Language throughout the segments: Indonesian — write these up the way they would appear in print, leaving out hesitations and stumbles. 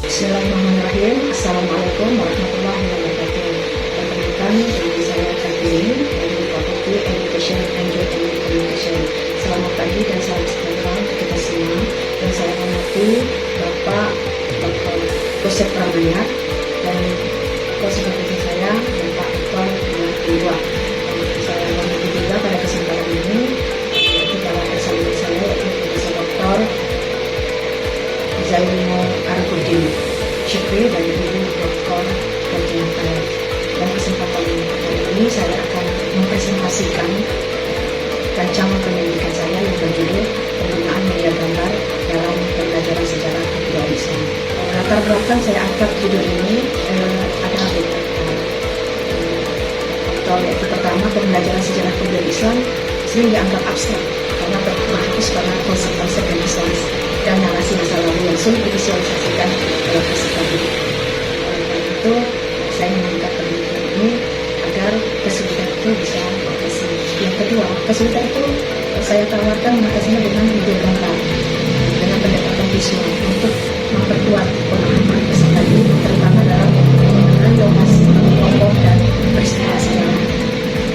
Bismillahirrahmanirrahim. Assalamualaikum warahmatullahi wabarakatuh. Perkenalkan, nama saya Kartini dari Fakulti Education and Youth Communication. Selamat pagi dan salam sejahtera untuk kita semua. Dan saya hormati Bapak Dr. Joseph Pramaniat dan konsultan saya Bapak Dr. Iwa. Saya hormati juga pada kesempatan ini yaitu para bersama saya yaitu Profesor Dr. Zainul Arifudin Syukri dan Ibu Dr. Kajian. Dan kesempatan kali ini saya akan mempresentasikan rancangan pendidikan saya yang berjudul Penggunaan Media Gambar dalam Pembelajaran Sejarah Kebudayaan Islam. Latar belakang saya angkat judul ini adalah yaitu pertama, pembelajaran sejarah kebudayaan Islam sering dianggap abstrak karena berfokus pada konsep-konsep yang Islam dan narasi masa lalu yang sulit divisualisasikan dalam peserta didik. Oleh itu, saya mengangkat pendidikan ini agar kesulitan itu bisa diatasi. Yang kedua, kesulitan itu saya tawarkan mengatasinya dengan video gambar, dengan pendekatan visual untuk memperkuat pemahaman peserta didik, terutama dalam penggunaan lokasi, tokoh, dan peristiwa sejarah.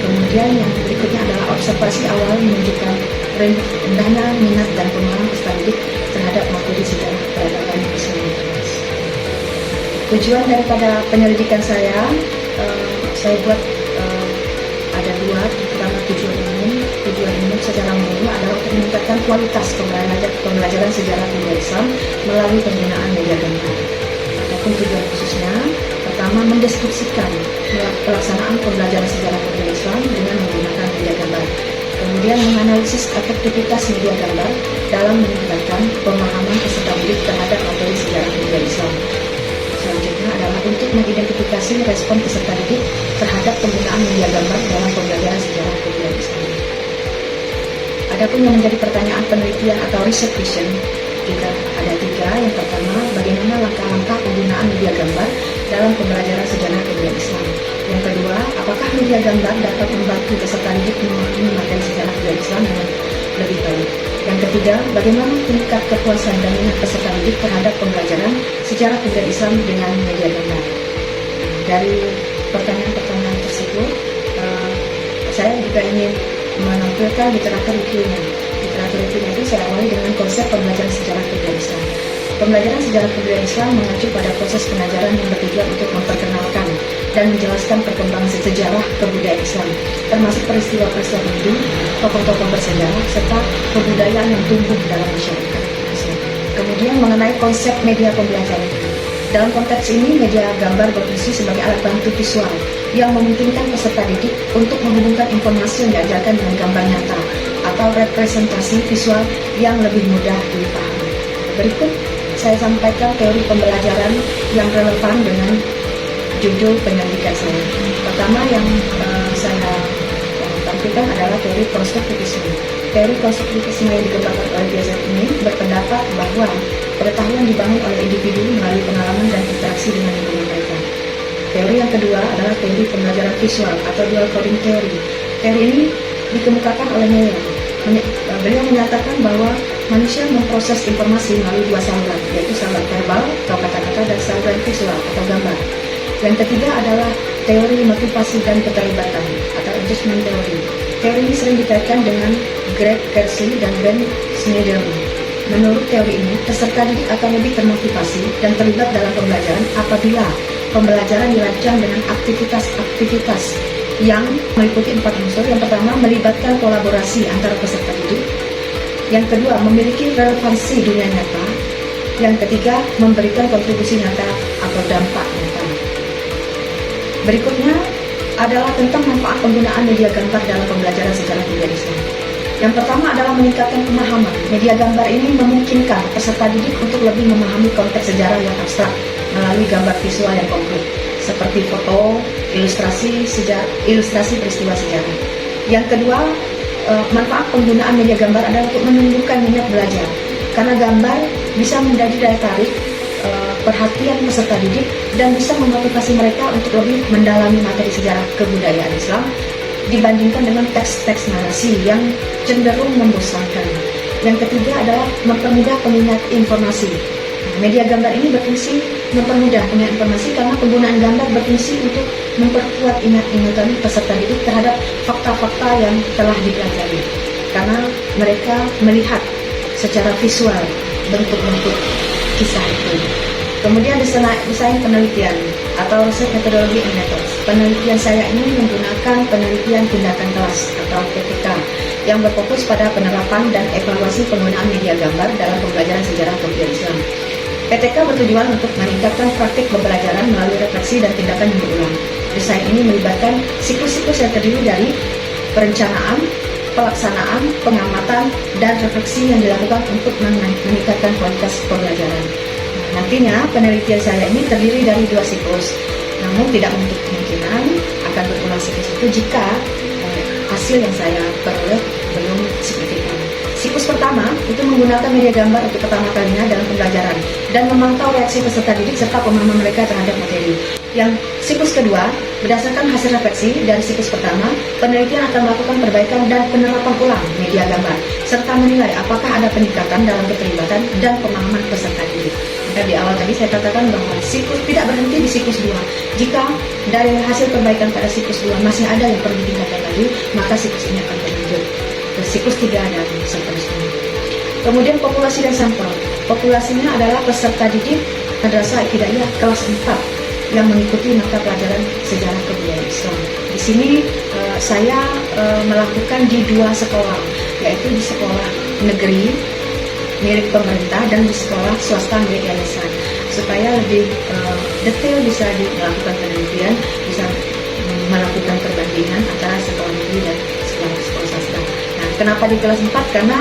Kemudian yang berikutnya adalah observasi awal menunjukkan rendahnya minat dan pemahaman peserta didik terhadap materi sejarah peradaban Islam. Tujuan daripada penyelidikan saya buat ada dua. Pertama, tujuan umum secara umum adalah untuk meningkatkan kualitas pembelajaran sejarah budaya Islam melalui penggunaan media gambar. Adapun tujuan khususnya, pertama, mendeskripsikan pelaksanaan pembelajaran sejarah budaya Islam dengan menggunakan media gambar. Kemudian menganalisis efektivitas media gambar dalam meningkatkan pemahaman peserta didik terhadap materi sejarah budaya Islam. Selanjutnya adalah untuk mengidentifikasi respon peserta didik terhadap penggunaan media gambar dalam pembelajaran sejarah budaya Islam. Adapun yang menjadi pertanyaan penelitian atau research question juga ada tiga. Yang pertama, bagaimana langkah-langkah penggunaan media gambar dalam pembelajaran sejarah budaya Islam. Yang kedua, apakah media gambar dapat membantu peserta didik memahami materi sejarah budaya Islam dengan lebih baik. Yang ketiga, bagaimana tingkat kepuasan dan minat peserta didik terhadap pembelajaran sejarah budaya Islam dengan media gambar. Dari pertanyaan-pertanyaan tersebut, saya juga ingin menampilkan literatur reviewnya. Literatur reviewnya itu saya awali dengan konsep pembelajaran sejarah budaya Islam. Pembelajaran sejarah kebudayaan Islam mengacu pada proses pengajaran yang bertujuan untuk memperkenalkan dan menjelaskan perkembangan sejarah kebudayaan Islam, termasuk peristiwa-peristiwa penting, tokoh-tokoh bersejarah, serta kebudayaan yang tumbuh dalam masyarakat Islam. Kemudian mengenai konsep media pembelajaran. Dalam konteks ini, media gambar berfungsi sebagai alat bantu visual yang memungkinkan peserta didik untuk menghubungkan informasi yang diajarkan dengan gambar nyata atau representasi visual yang lebih mudah dipahami. Berikut saya sampaikan teori pembelajaran yang relevan dengan judul penyelidikan saya. Pertama yang saya tampilkan adalah teori konstruktivisme. Teori konstruktivisme yang dikembangkan oleh Piaget ini berpendapat bahwa pengetahuan dibangun oleh individu melalui pengalaman dan interaksi dengan lingkungan mereka. Teori yang kedua adalah teori pembelajaran visual atau dual coding theory. Teori ini dikemukakan oleh Meyer. Beliau menyatakan bahwa manusia memproses informasi melalui dua saluran, yaitu saluran verbal atau kata-kata dan saluran visual atau gambar. Yang ketiga adalah teori motivasi dan keterlibatan atau engagement theory. Teori ini sering dikaitkan dengan Greg Kersey dan Ben Snyderman. Menurut teori ini, peserta didik akan lebih termotivasi dan terlibat dalam pembelajaran apabila pembelajaran dirancang dengan aktivitas-aktivitas yang meliputi 4 unsur. Yang pertama, melibatkan kolaborasi antara peserta didik. Yang kedua, memiliki relevansi dunia nyata. Yang ketiga, memberikan kontribusi nyata atau dampak nyata. Berikutnya adalah tentang manfaat penggunaan media gambar dalam pembelajaran sejarah budaya Islam. Yang pertama adalah meningkatkan pemahaman. Media gambar ini memungkinkan peserta didik untuk lebih memahami konteks sejarah yang abstrak melalui gambar visual yang konkret, seperti foto, ilustrasi peristiwa sejarah. Yang kedua, manfaat penggunaan media gambar adalah untuk menumbuhkan minat belajar, karena gambar bisa menjadi daya tarik perhatian peserta didik dan bisa memotivasi mereka untuk lebih mendalami materi sejarah kebudayaan Islam dibandingkan dengan teks-teks narasi yang cenderung membosankan. Yang ketiga adalah mempermudah pengingat informasi. Media gambar ini berfungsi mempermudah penyampaian informasi karena penggunaan gambar berfungsi untuk memperkuat ingatan peserta didik terhadap fakta-fakta yang telah dipelajari. Karena mereka melihat secara visual bentuk-bentuk kisah itu. Kemudian desain penelitian atau riset metodologi and methods. Penelitian saya ini menggunakan penelitian tindakan kelas atau PTK yang berfokus pada penerapan dan evaluasi penggunaan media gambar dalam pembelajaran sejarah kebudayaan Islam. PTK bertujuan untuk meningkatkan praktik pembelajaran melalui refleksi dan tindakan yang berulang. Desain ini melibatkan siklus-siklus yang terdiri dari perencanaan, pelaksanaan, pengamatan, dan refleksi yang dilakukan untuk meningkatkan kualitas pembelajaran. Nantinya penelitian saya ini terdiri dari 2 siklus, namun tidak menutup kemungkinan akan berulang siklus itu jika hasil yang saya peroleh belum signifikan. Siklus pertama itu menggunakan media gambar untuk pertama kalinya dalam pembelajaran dan memantau reaksi peserta didik serta pemahaman mereka terhadap materi. Yang siklus kedua, berdasarkan hasil refleksi dari siklus pertama, penelitian akan melakukan perbaikan dan penerapan ulang media gambar serta menilai apakah ada peningkatan dalam keterlibatan dan pemahaman peserta didik. Dan di awal tadi saya katakan bahwa siklus tidak berhenti di siklus 2. Jika dari hasil perbaikan pada siklus 2 masih ada yang perlu ditingkatkan lagi, maka siklus ini akan berlanjut ke siklus 3 dan seterusnya. Kemudian populasi dan sampel. Populasinya adalah peserta didik Madrasah Ibtidaiyah kelas 4 yang mengikuti mata pelajaran sejarah kebudayaan Islam. Di sini saya melakukan di 2 sekolah, yaitu di sekolah negeri milik pemerintah dan di sekolah swasta milik yayasan, supaya lebih detail bisa dilakukan penelitian, bisa melakukan perbandingan antara sekolah negeri dan sekolah swasta. Nah, kenapa di kelas 4? Karena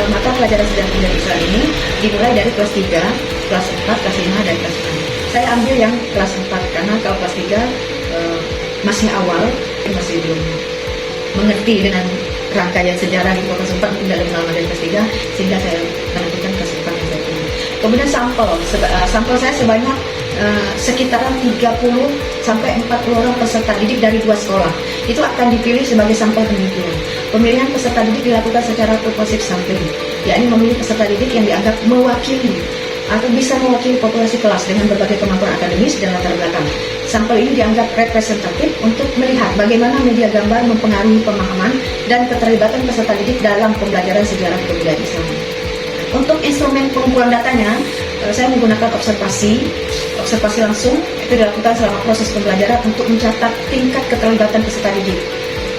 mata pelajaran sejarah kebudayaan Islam ini dimulai dari kelas 3, kelas 4, kelas 5, dan kelas 6. Saya ambil yang kelas 4 karena kalau kelas 3 masih awal, masih belum mengerti dengan rangkaian sejarah di kelas 4, mungkin dalam pengalaman dari kelas 3, sehingga saya menentukan kelas 4 yang saya pilih. Kemudian sampel saya sebanyak sekitaran 30 sampai 40 orang peserta didik dari 2 sekolah. Itu akan dipilih sebagai sampel penelitian. Pemilihan peserta didik dilakukan secara purposive sampling, yakni memilih peserta didik yang dianggap mewakili atau bisa mewakili populasi kelas dengan berbagai kemampuan akademis dan latar belakang. Sampel ini dianggap representatif untuk melihat bagaimana media gambar mempengaruhi pemahaman dan keterlibatan peserta didik dalam pembelajaran sejarah kebudayaan Islam. Untuk instrumen pengumpulan datanya, saya menggunakan observasi langsung. Itu dilakukan selama proses pembelajaran untuk mencatat tingkat keterlibatan peserta didik.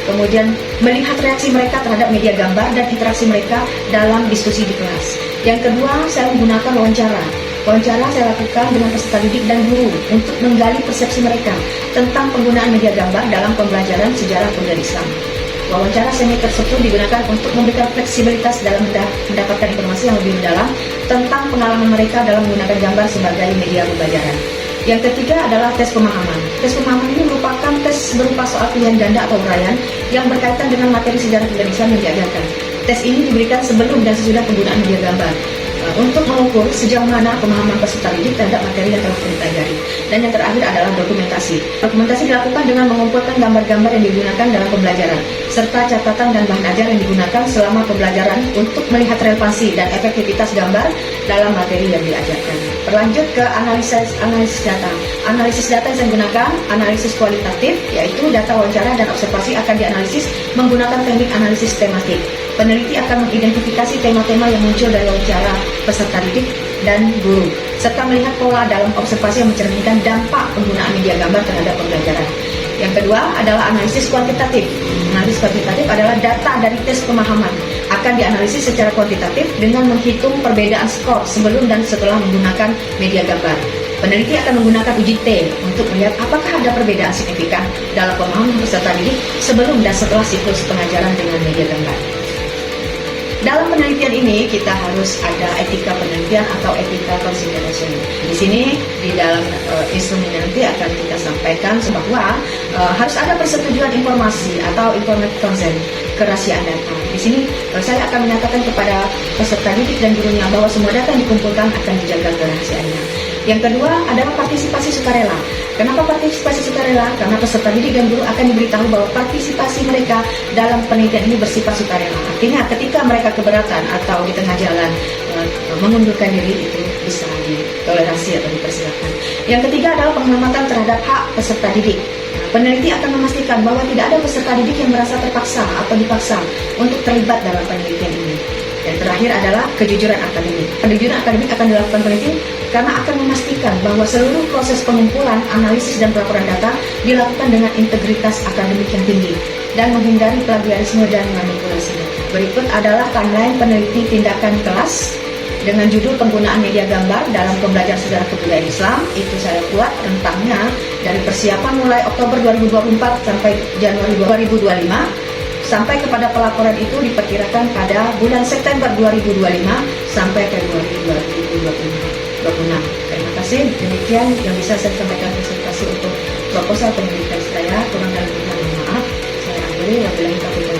Kemudian melihat reaksi mereka terhadap media gambar dan interaksi mereka dalam diskusi di kelas. Yang kedua, saya menggunakan wawancara. Wawancara saya lakukan dengan peserta didik dan guru untuk menggali persepsi mereka tentang penggunaan media gambar dalam pembelajaran sejarah kebudayaan Islam. Wawancara semi tersebut digunakan untuk memberikan fleksibilitas dalam mendapatkan informasi yang lebih mendalam tentang pengalaman mereka dalam menggunakan gambar sebagai media pembelajaran. Yang ketiga adalah tes pemahaman. Tes pemahaman ini merupakan tes berupa soal pilihan ganda atau uraian yang berkaitan dengan materi sejarah kebudayaan Islam yang diajarkan. Tes ini diberikan sebelum dan sesudah penggunaan media gambar untuk mengukur sejauh mana pemahaman peserta didik terhadap materi yang telah dipelajari. Dan yang terakhir adalah dokumentasi. Dokumentasi dilakukan dengan mengumpulkan gambar-gambar yang digunakan dalam pembelajaran, serta catatan dan bahan ajar yang digunakan selama pembelajaran untuk melihat relevansi dan efektivitas gambar dalam materi yang diajarkan. Berlanjut ke analisis data. Analisis data yang saya gunakan, analisis kualitatif, yaitu data wawancara dan observasi akan dianalisis menggunakan teknik analisis tematik. Peneliti akan mengidentifikasi tema-tema yang muncul dari wawancara peserta didik dan guru, serta melihat pola dalam observasi yang mencerminkan dampak penggunaan media gambar terhadap pembelajaran. Yang kedua adalah analisis kuantitatif. Analisis kuantitatif adalah data dari tes pemahaman. Akan dianalisis secara kuantitatif dengan menghitung perbedaan skor sebelum dan setelah menggunakan media gambar. Peneliti akan menggunakan uji T untuk melihat apakah ada perbedaan signifikan dalam pemahaman peserta didik sebelum dan setelah siklus pengajaran dengan media gambar. Dalam penelitian ini kita harus ada etika penelitian atau etika consideration. Di sini di dalam instrumen nanti akan kita sampaikan bahwa harus ada persetujuan informasi atau informative consent, kerahasiaan data. Di sini saya akan menyatakan kepada peserta didik dan gurunya bahwa semua data yang dikumpulkan akan dijaga kerahasiaannya. Yang kedua adalah partisipasi sukarela. Kenapa partisipasi sukarela? Karena peserta didik dan guru akan diberitahu bahwa partisipasi mereka dalam penelitian ini bersifat sukarela. Artinya ketika mereka keberatan atau di tengah jalan mengundurkan diri, itu bisa ditoleransi atau dipersilakan. Yang ketiga adalah penghormatan terhadap hak peserta didik. Peneliti akan memastikan bahwa tidak ada peserta didik yang merasa terpaksa atau dipaksa untuk terlibat dalam penelitian ini. Dan terakhir adalah kejujuran akademik. Kejujuran akademik akan dilakukan peneliti karena akan memastikan bahwa seluruh proses pengumpulan, analisis, dan pelaporan data dilakukan dengan integritas akademik yang tinggi dan menghindari plagiarisme dan manipulasi data. Berikut adalah timeline peneliti tindakan kelas dengan judul penggunaan media gambar dalam pembelajaran sejarah kebudayaan Islam. Itu saya buat rentangnya dari persiapan mulai Oktober 2024 sampai Januari 2025, sampai kepada pelaporan itu diperkirakan pada bulan September 2025 sampai Februari 2026. Terima kasih. Demikian yang bisa saya sampaikan presentasi untuk proposal penelitian saya. Kurang dan lebihnya mohon maaf. Saya akhiri. Wabillahi taufiq.